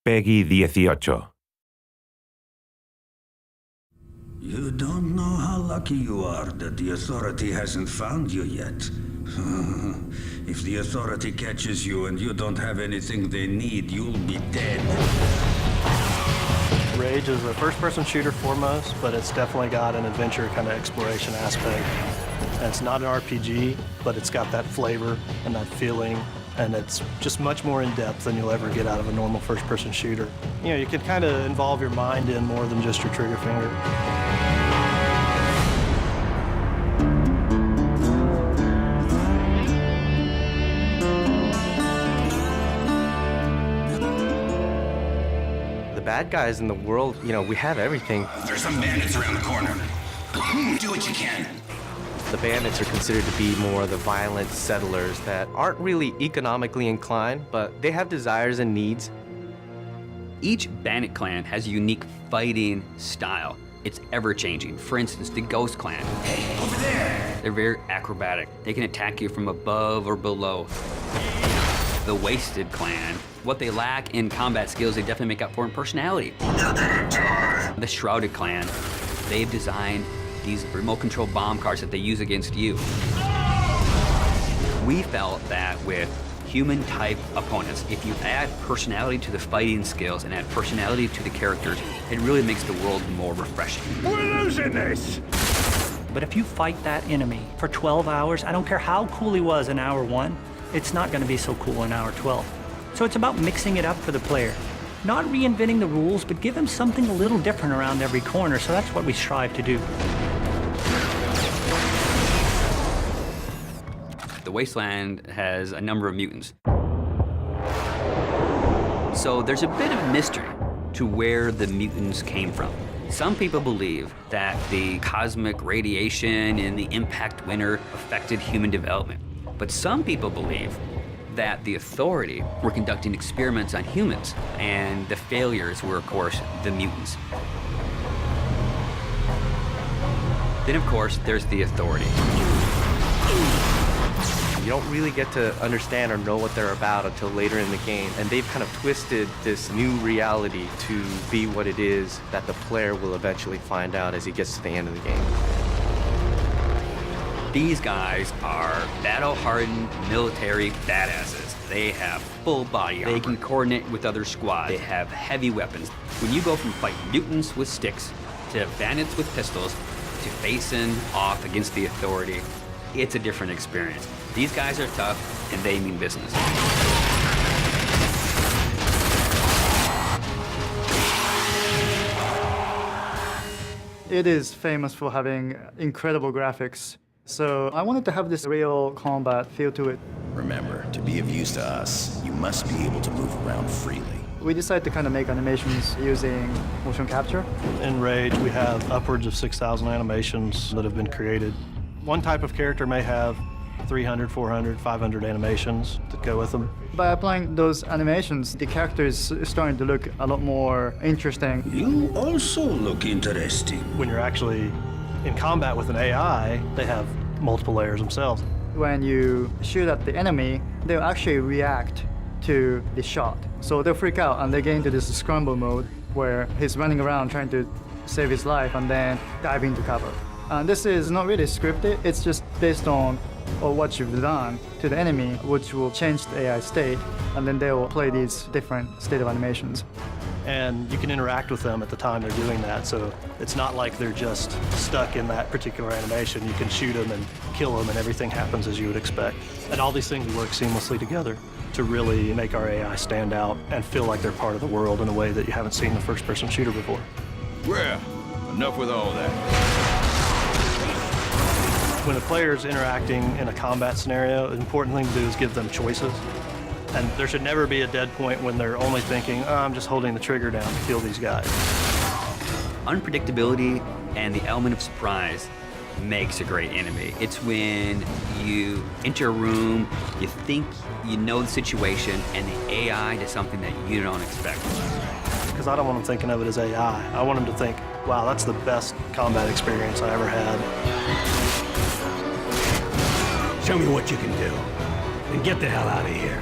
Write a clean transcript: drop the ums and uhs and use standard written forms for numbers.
Peggy 18. You don't know how lucky you are that the authority hasn't found you yet. If the authority catches you and you don't have anything they need, you'll be dead. Rage is a first-person shooter foremost, but it's definitely got an adventure kind of exploration aspect. And it's not an RPG, but it's got that flavor and that feeling, and it's just much more in-depth than you'll ever get out of a normal first-person shooter. You know, you can kind of involve your mind in more than just your trigger finger. Bad guys in the world, you know, we have everything. There's some bandits around the corner. Do what you can. The bandits are considered to be more the violent settlers that aren't really economically inclined, but they have desires and needs. Each bandit clan has a unique fighting style. It's ever-changing. For instance, the Ghost Clan. Hey, over there! They're very acrobatic. They can attack you from above or below. The Wasted Clan, what they lack in combat skills, they definitely make up for in personality. The Shrouded Clan, they've designed these remote control bomb cars that they use against you. We felt that with human type opponents, if you add personality to the fighting skills and add personality to the characters, it really makes the world more refreshing. We're losing this! But if you fight that enemy for 12 hours, I don't care how cool he was in hour 1, it's not going to be so cool in hour 12. So it's about mixing it up for the player. Not reinventing the rules, but give him something a little different around every corner, so that's what we strive to do. The Wasteland has a number of mutants. So there's a bit of mystery to where the mutants came from. Some people believe that the cosmic radiation in the impact winter affected human development. But some people believe that the Authority were conducting experiments on humans, and the failures were, of course, the mutants. Then, of course, there's the Authority. You don't really get to understand or know what they're about until later in the game, and they've kind of twisted this new reality to be what it is that the player will eventually find out as he gets to the end of the game. These guys are battle-hardened military badasses. They have full body armor. They can coordinate with other squads. They have heavy weapons. When you go from fighting mutants with sticks to bandits with pistols to facing off against the Authority, it's a different experience. These guys are tough, and they mean business. It is famous for having incredible graphics. So I wanted to have this real combat feel to it. Remember, to be of use to us, you must be able to move around freely. We decided to kind of make animations using motion capture. In Rage, we have upwards of 6,000 animations that have been created. One type of character may have 300, 400, 500 animations that go with them. By applying those animations, the character is starting to look a lot more interesting. You also look interesting. When you're actually in combat with an AI, they have multiple layers themselves. When you shoot at the enemy, they'll actually react to the shot. So they'll freak out and they get into this scramble mode where he's running around trying to save his life and then dive into cover. And this is not really scripted, it's just based on what you've done to the enemy, which will change the AI state, and then they will play these different state of animations. And you can interact with them at the time they're doing that, so it's not like they're just stuck in that particular animation. You can shoot them and kill them, and everything happens as you would expect. And all these things work seamlessly together to really make our AI stand out and feel like they're part of the world in a way that you haven't seen in a first-person shooter before. Well, enough with all that. When a player's interacting in a combat scenario, the important thing to do is give them choices. And there should never be a dead point when they're only thinking, oh, I'm just holding the trigger down to kill these guys. Unpredictability and the element of surprise makes a great enemy. It's when you enter a room, you think you know the situation, and the AI does something that you don't expect. Because I don't want them thinking of it as AI. I want them to think, wow, that's the best combat experience I ever had. Show me what you can do, and get the hell out of here.